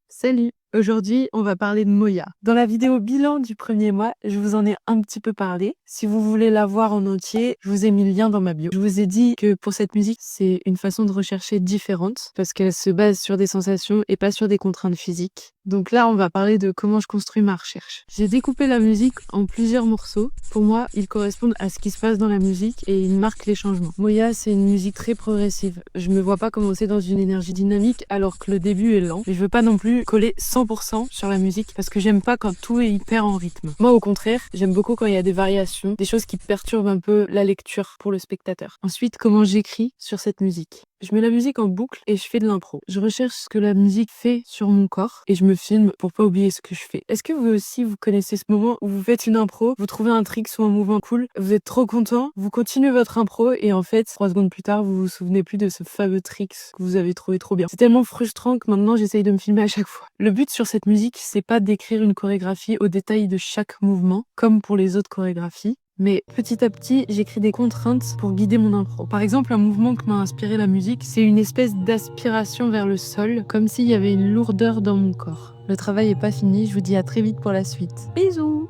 Salut! Aujourd'hui, on va parler de Moya. Dans la vidéo bilan du premier mois, je vous en ai un petit peu parlé. Si vous voulez la voir en entier, je vous ai mis le lien dans ma bio. Je vous ai dit que pour cette musique, c'est une façon de rechercher différente parce qu'elle se base sur des sensations et pas sur des contraintes physiques. Donc là, on va parler de comment je construis ma recherche. J'ai découpé la musique en plusieurs morceaux. Pour moi, ils correspondent à ce qui se passe dans la musique et ils marquent les changements. Moya, c'est une musique très progressive. Je me vois pas commencer dans une énergie dynamique alors que le début est lent. Mais je veux pas non plus coller 100% sur la musique parce que j'aime pas quand tout est hyper en rythme. Moi, au contraire, j'aime beaucoup quand il y a des variations, des choses qui perturbent un peu la lecture pour le spectateur. Ensuite, comment j'écris sur cette musique. Je mets la musique en boucle et je fais de l'impro. Je recherche ce que la musique fait sur mon corps et je me filme pour pas oublier ce que je fais. Est-ce que vous aussi, vous connaissez ce moment où vous faites une impro, vous trouvez un trick ou un mouvement cool, vous êtes trop content, vous continuez votre impro et en fait, 3 secondes plus tard, vous vous souvenez plus de ce fameux trick que vous avez trouvé trop bien. C'est tellement frustrant que maintenant, j'essaye de me filmer à chaque fois. Le but sur cette musique, c'est pas d'écrire une chorégraphie au détail de chaque mouvement, comme pour les autres chorégraphies. Mais petit à petit, j'écris des contraintes pour guider mon impro. Par exemple, un mouvement que m'a inspiré la musique, c'est une espèce d'aspiration vers le sol, comme s'il y avait une lourdeur dans mon corps. Le travail est pas fini, je vous dis à très vite pour la suite. Bisous!